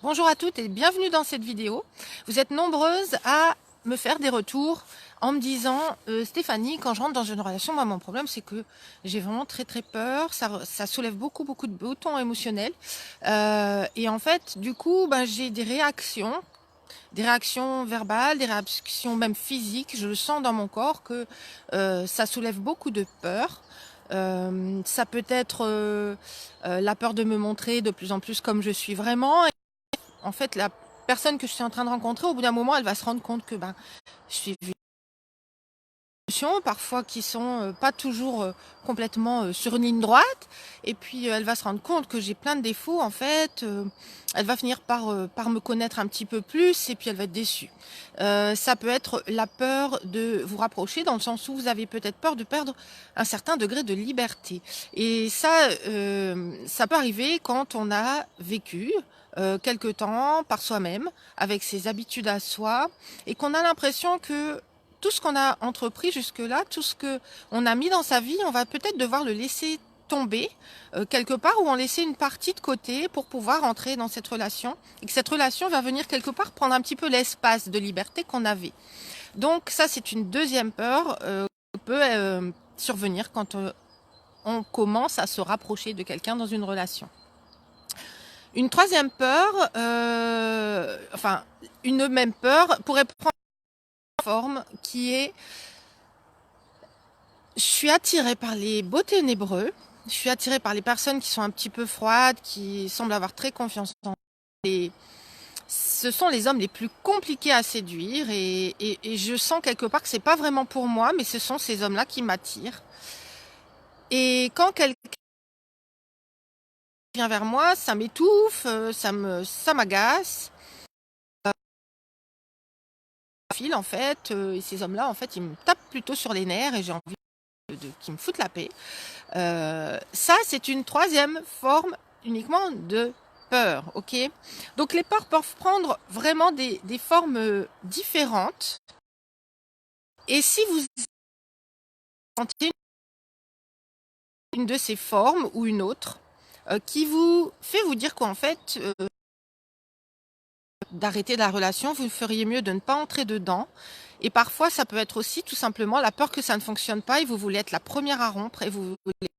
Bonjour à toutes et bienvenue dans cette vidéo. Vous êtes nombreuses à me faire des retours en me disant Stéphanie, quand je rentre dans une relation, moi mon problème c'est que j'ai vraiment très peur, ça soulève beaucoup de boutons émotionnels et en fait du coup j'ai des réactions verbales, des réactions même physiques, je le sens dans mon corps que ça soulève beaucoup de peur. Ça peut être la peur de me montrer de plus en plus comme je suis vraiment. En fait, la personne que je suis en train de rencontrer, au bout d'un moment, elle va se rendre compte que je suis vulnérable, parfois qui sont pas toujours complètement sur une ligne droite. Et puis, elle va se rendre compte que j'ai plein de défauts, en fait. Elle va finir par me connaître un petit peu plus et puis elle va être déçue. Ça peut être la peur de vous rapprocher dans le sens où vous avez peut-être peur de perdre un certain degré de liberté. Et ça peut arriver quand on a vécu quelque temps par soi-même, avec ses habitudes à soi, et qu'on a l'impression que tout ce qu'on a entrepris jusque-là, tout ce que on a mis dans sa vie, on va peut-être devoir le laisser tomber quelque part ou en laisser une partie de côté pour pouvoir entrer dans cette relation et que cette relation va venir quelque part prendre un petit peu l'espace de liberté qu'on avait. Donc ça, c'est une deuxième peur qui peut survenir quand on commence à se rapprocher de quelqu'un dans une relation. Une troisième peur, une même peur pourrait prendre une forme qui est je suis attirée par les beaux ténébreux, je suis attirée par les personnes qui sont un petit peu froides, qui semblent avoir très confiance en eux. Et ce sont les hommes les plus compliqués à séduire et je sens quelque part que c'est pas vraiment pour moi, mais ce sont ces hommes-là qui m'attirent. Et quand quelqu'un vient vers moi, ça m'étouffe, ça m'agace. En fait, et ces hommes-là, en fait, ils me tapent plutôt sur les nerfs et j'ai envie qu'ils me foutent la paix. Ça, c'est une troisième forme uniquement de peur, ok? Donc les peurs peuvent prendre vraiment des formes différentes. Et si vous sentez une de ces formes ou une autre qui vous fait vous dire qu'en fait, d'arrêter la relation, vous feriez mieux de ne pas entrer dedans. Et parfois, ça peut être aussi tout simplement la peur que ça ne fonctionne pas et vous voulez être la première à rompre et vous voulez...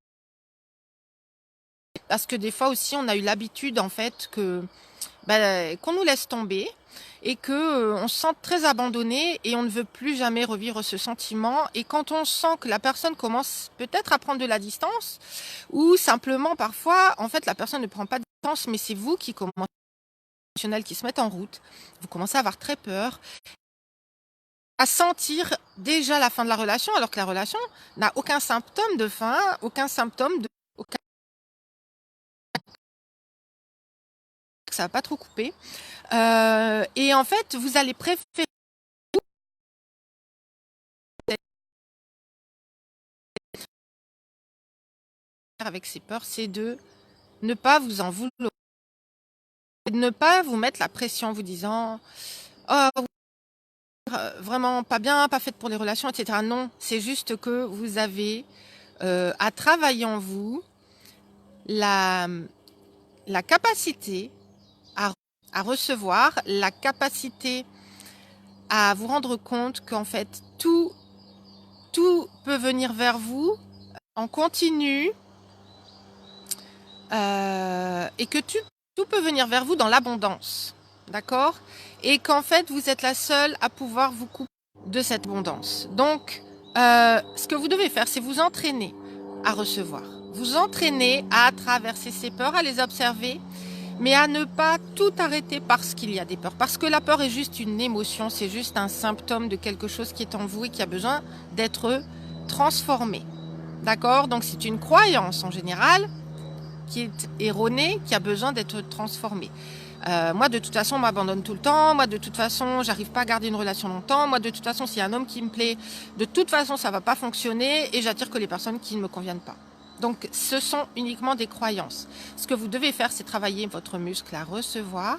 Parce que des fois aussi, on a eu l'habitude en fait qu'on nous laisse tomber et que on se sent très abandonné et on ne veut plus jamais revivre ce sentiment. Et quand on sent que la personne commence peut-être à prendre de la distance ou simplement parfois, en fait, la personne ne prend pas de distance, mais c'est vous qui commencez qui se mettent en route, vous commencez à avoir très peur, à sentir déjà la fin de la relation, alors que la relation n'a aucun symptôme de fin, aucun symptôme de... ça va pas trop couper. Et en fait, vous allez préférer avec ces peurs, c'est de ne pas vous en vouloir, de ne pas vous mettre la pression en vous disant oh, vraiment pas bien, pas faite pour les relations, etc. Non, c'est juste que vous avez à travailler en vous la capacité à recevoir, la capacité à vous rendre compte qu'en fait tout peut venir vers vous en continu et que tout peut venir vers vous dans l'abondance, d'accord? Et qu'en fait vous êtes la seule à pouvoir vous couper de cette abondance. Donc ce que vous devez faire, c'est vous entraîner à recevoir, vous entraîner à traverser ces peurs, à les observer, mais à ne pas tout arrêter parce qu'il y a des peurs. Parce que la peur est juste une émotion, c'est juste un symptôme de quelque chose qui est en vous et qui a besoin d'être transformé. D'accord? Donc c'est une croyance en général qui est erronée, qui a besoin d'être transformée. Moi, de toute façon, on m'abandonne tout le temps. Moi, de toute façon, j'arrive pas à garder une relation longtemps. Moi, de toute façon, s'il y a un homme qui me plaît, de toute façon, ça va pas fonctionner et j'attire que les personnes qui ne me conviennent pas. Donc, ce sont uniquement des croyances. Ce que vous devez faire, c'est travailler votre muscle à recevoir.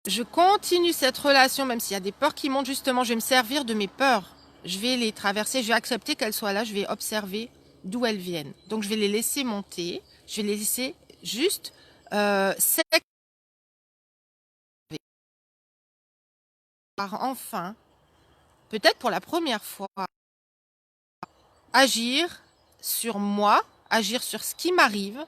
Je continue cette relation, même s'il y a des peurs qui montent, justement, je vais me servir de mes peurs. Je vais les traverser, je vais accepter qu'elles soient là, je vais observer d'où elles viennent. Donc, je vais les laisser monter, je vais les laisser juste c'est enfin, peut-être pour la première fois, agir sur moi, agir sur ce qui m'arrive,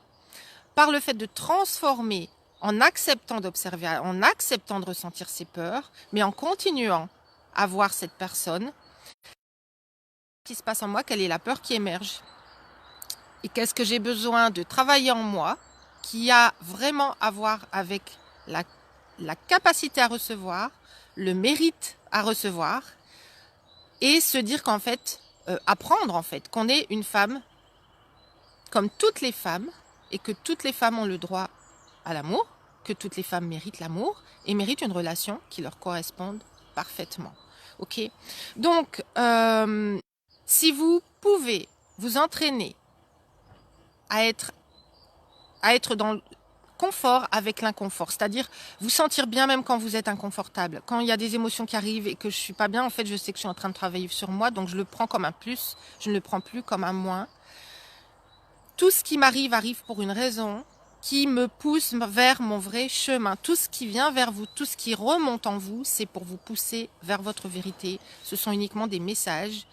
par le fait de transformer en acceptant d'observer, en acceptant de ressentir ses peurs, mais en continuant à voir cette personne, ce qui se passe en moi, quelle est la peur qui émerge. Et qu'est-ce que j'ai besoin de travailler en moi, qui a vraiment à voir avec la capacité à recevoir, le mérite à recevoir, et se dire qu'en fait, apprendre en fait, qu'on est une femme comme toutes les femmes, et que toutes les femmes ont le droit à l'amour, que toutes les femmes méritent l'amour, et méritent une relation qui leur corresponde parfaitement. Ok. Donc, si vous pouvez vous entraîner à être dans le confort avec l'inconfort, c'est-à-dire vous sentir bien même quand vous êtes inconfortable. Quand il y a des émotions qui arrivent et que je suis pas bien, en fait, je sais que je suis en train de travailler sur moi, donc je le prends comme un plus, je ne le prends plus comme un moins. Tout ce qui m'arrive arrive pour une raison qui me pousse vers mon vrai chemin. Tout ce qui vient vers vous, tout ce qui remonte en vous, c'est pour vous pousser vers votre vérité. Ce sont uniquement des messages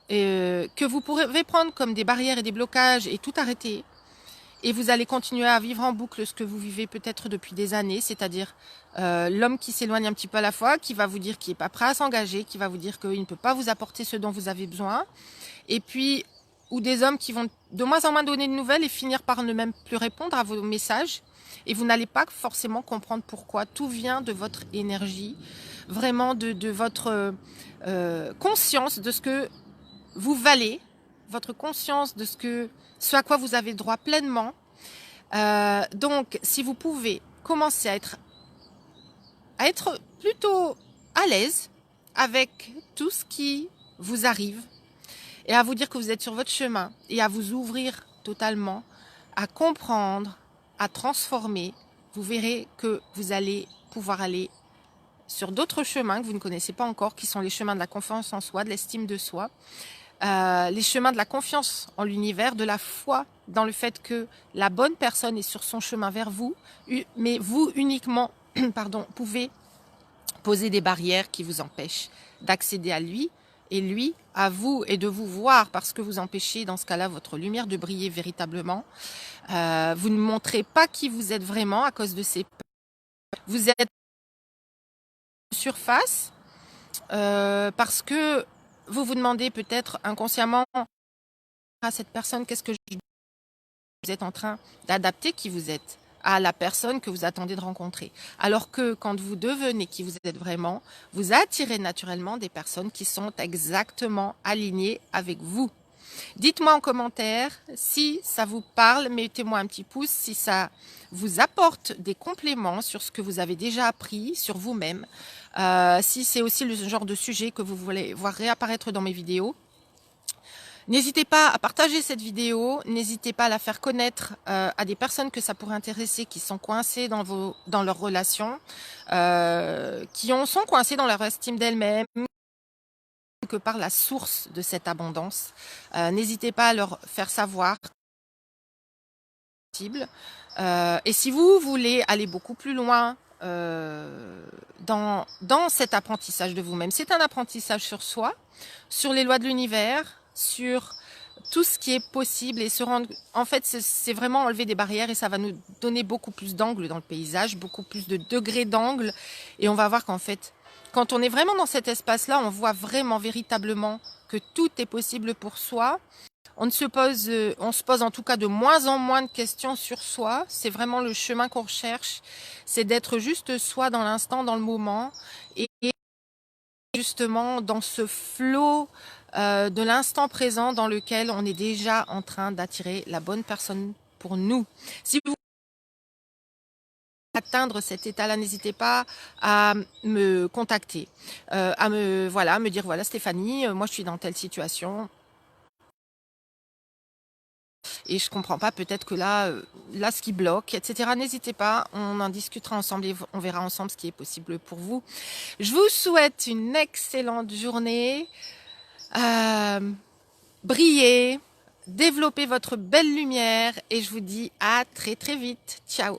que vous pourrez prendre comme des barrières et des blocages et tout arrêter. Et vous allez continuer à vivre en boucle ce que vous vivez peut-être depuis des années, c'est-à-dire l'homme qui s'éloigne un petit peu à la fois, qui va vous dire qu'il n'est pas prêt à s'engager, qui va vous dire qu'il ne peut pas vous apporter ce dont vous avez besoin. Et puis, ou des hommes qui vont de moins en moins donner de nouvelles et finir par ne même plus répondre à vos messages. Et vous n'allez pas forcément comprendre pourquoi. Tout vient de votre énergie, vraiment de votre conscience de ce que vous valez, votre conscience de ce à quoi vous avez droit pleinement. Donc, si vous pouvez commencer à être plutôt à l'aise avec tout ce qui vous arrive et à vous dire que vous êtes sur votre chemin et à vous ouvrir totalement, à comprendre, à transformer, vous verrez que vous allez pouvoir aller sur d'autres chemins que vous ne connaissez pas encore, qui sont les chemins de la confiance en soi, de l'estime de soi, les chemins de la confiance en l'univers, de la foi dans le fait que la bonne personne est sur son chemin vers vous, mais vous uniquement pardon, pouvez poser des barrières qui vous empêchent d'accéder à lui, et lui à vous, et de vous voir, parce que vous empêchez dans ce cas-là votre lumière de briller véritablement. Vous ne montrez pas qui vous êtes vraiment à cause de ces peurs. Vous êtes surface parce que vous vous demandez peut-être inconsciemment à cette personne qu'est-ce que vous êtes en train d'adapter qui vous êtes à la personne que vous attendez de rencontrer. Alors que quand vous devenez qui vous êtes vraiment, vous attirez naturellement des personnes qui sont exactement alignées avec vous. Dites-moi en commentaire si ça vous parle, mettez-moi un petit pouce si ça vous apporte des compléments sur ce que vous avez déjà appris sur vous-même, si c'est aussi le genre de sujet que vous voulez voir réapparaître dans mes vidéos. N'hésitez pas à partager cette vidéo, n'hésitez pas à la faire connaître à des personnes que ça pourrait intéresser, qui sont coincées dans leurs relations, sont coincées dans leur estime d'elles-mêmes, que par la source de cette abondance. N'hésitez pas à leur faire savoir. Et si vous voulez aller beaucoup plus loin dans cet apprentissage de vous-même, c'est un apprentissage sur soi, sur les lois de l'univers, sur tout ce qui est possible et se rendre... En fait, c'est vraiment enlever des barrières et ça va nous donner beaucoup plus d'angles dans le paysage, beaucoup plus de degrés d'angle. Et on va voir qu'en fait, quand on est vraiment dans cet espace-là, on voit vraiment, véritablement que tout est possible pour soi. On se pose en tout cas de moins en moins de questions sur soi. C'est vraiment le chemin qu'on recherche. C'est d'être juste soi dans l'instant, dans le moment. Et justement dans ce flot de l'instant présent dans lequel on est déjà en train d'attirer la bonne personne pour nous. Si vous voulez atteindre cet état-là, n'hésitez pas à me contacter, à me dire voilà Stéphanie, moi je suis dans telle situation. Et je comprends pas, peut-être que là ce qui bloque, etc. N'hésitez pas, on en discutera ensemble et on verra ensemble ce qui est possible pour vous. Je vous souhaite une excellente journée. Brillez, développez votre belle lumière et je vous dis à très très vite. Ciao.